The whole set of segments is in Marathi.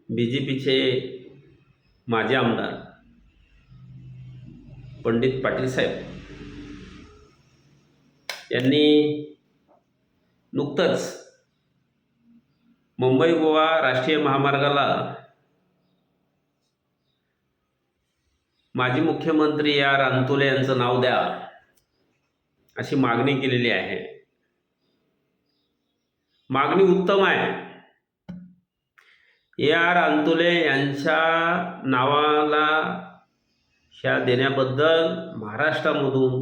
BJPचे माजी आमदार पंडित पाटील साहेब यांनी नुकतंच मुंबई गोवा राष्ट्रीय महामार्गाला माजी मुख्यमंत्री रानतोले यांचं नाव द्या अशी मागणी केलेली आहे. मागणी उत्तम आहे. रानतोले यांच्या नावाला ह्या देण्याबद्दल महाराष्ट्रामधून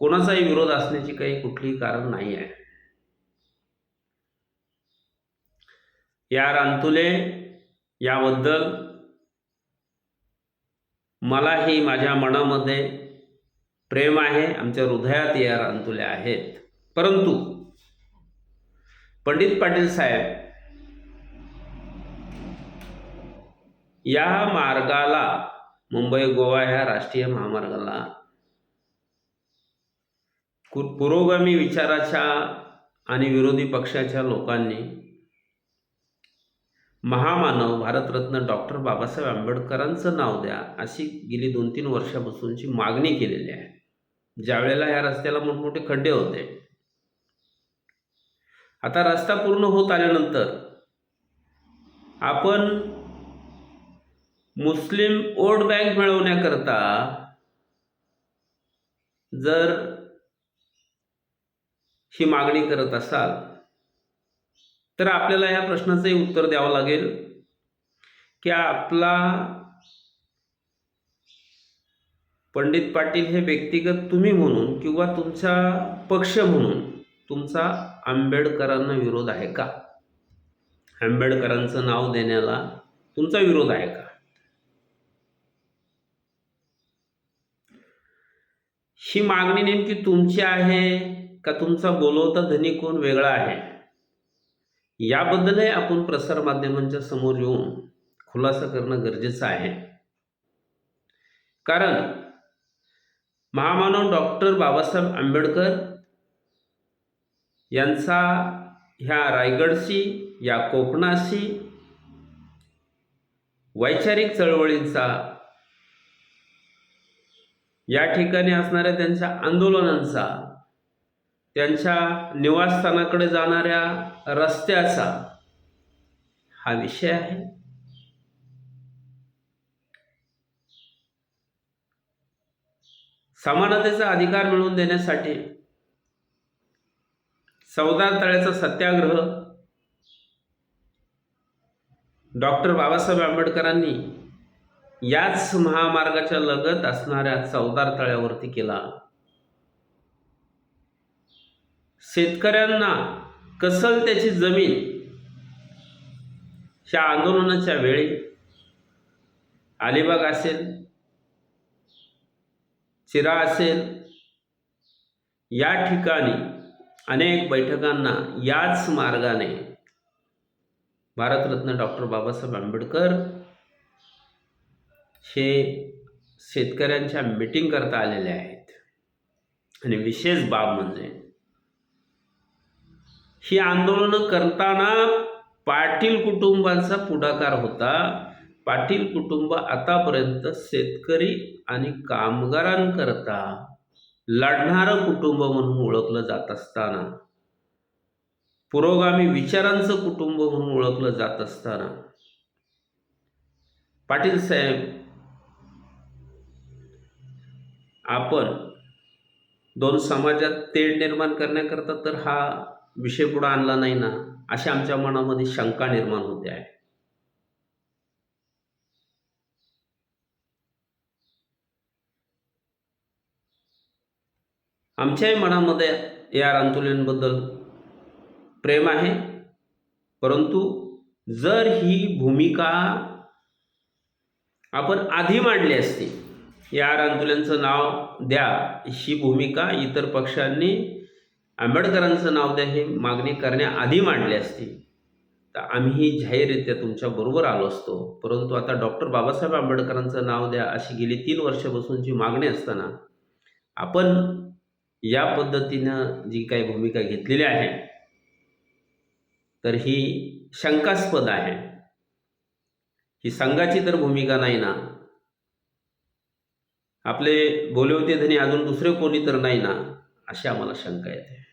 कोणाचाही विरोध असण्याची काही कुठलीही कारण नाही आहे. रानतोले याबद्दल मलाही माझ्या मनामध्ये प्रेम आहे. आमच्या हृदयात रानतोले आहेत. परंतु पंडित पाटील साहेब या मार्गाला, मुंबई गोवा ह्या राष्ट्रीय महामार्गाला पुरोगामी विचाराच्या आणि विरोधी पक्षाच्या लोकांनी महामानव भारतरत्न डॉक्टर बाबासाहेब आंबेडकरांचं नाव द्या अशी गेली 2-3 वर्षापासूनची मागणी केलेली आहे. ज्यावेळेला या रस्त्याला मोठमोठे खड्डे होते, आता रस्ता पूर्ण होत आल्यानंतर आपण मुस्लिम वोट बँक मिळवण्याकरता जर ही मागणी करत असाल तर आपल्याला या प्रश्नाचंही उत्तर द्यावं लागेल की आपला पंडित पाटील हे व्यक्तिगत तुम्ही म्हणून किंवा तुमचा पक्ष म्हणून तुमचा आंबेडकरांना विरोध आहे का? आंबेडकरांचं नाव देण्याला तुमचा विरोध आहे का? ही मागणी नेमकी तुमची आहे का तुमचा बोलवता धनी कोण वेगळा आहे? याबद्दलही आपण प्रसारमाध्यमांच्या समोर येऊन खुलासा करणं गरजेचं आहे. कारण महामानव डॉक्टर बाबासाहेब आंबेडकर यांचा ह्या रायगडशी, या कोकणाशी वैचारिक चळवळींचा, या ठिकाणी असणाऱ्या त्यांच्या आंदोलनांचा, त्यांच्या निवासस्थानाकडे जाणाऱ्या रस्त्याचा हा विषय आहे. समानतेचा अधिकार मिळवून देण्यासाठी चौदार तळ्याचा सत्याग्रह डॉक्टर बाबासाहेब आंबेडकरांनी याच महामार्गाच्या लगत असणाऱ्या चौदार तळ्यावरती केला. शेतकऱ्यांना कसल त्याची जमीन ह्या आंदोलनाच्या वेळी अलिबाग असेल, चिरा असेल, या ठिकाणी अनेक बैठकांना याच मार्गाने भारतरत्न डॉक्टर बाबासाहेब आंबेडकर हे शेतकऱ्यांच्या मीटिंग करता आलेले आहेत. आणि विशेष बाब म्हणजे ही आंदोलनं करताना पाटील कुटुंबाचा पुढाकार होता. पाटील कुटुंब आतापर्यंत शेतकरी आणि कामगारांकरता लढणारं कुटुंब म्हणून ओळखलं जात असताना, पुरोगामी विचारांचं कुटुंब म्हणून ओळखलं जात असताना, पाटील साहेब आपण दोन समाजात तेढ निर्माण करण्याकरता तर हा विषय पुढे आणला नाही ना, अशी आमच्या मनामध्ये शंका निर्माण होते आहे. आमच्याही मनामध्ये या रानतोलेंबद्दल प्रेम आहे. परंतु जर ही भूमिका आपण आधी मांडली असती, या रानतोलेंचं नाव द्या ही भूमिका इतर पक्षांनी आंबेडकरांचं नाव द्या ही मागणी करण्याआधी मांडली असती, तर आम्हीही जाहीररित्या तुमच्याबरोबर आलो असतो. परंतु आता डॉक्टर बाबासाहेब आंबेडकरांचं नाव द्या अशी गेली 3 वर्षापासूनची मागणी असताना आपण या पद्धतीनं जी काही भूमिका घेतलेली आहे तर ही शंकास्पद आहे. ही संघाची तर भूमिका नाही ना. आपले बोलवते धनी अजून दुसरे कोणी तर नाही ना, अशी आम्हाला शंका येते.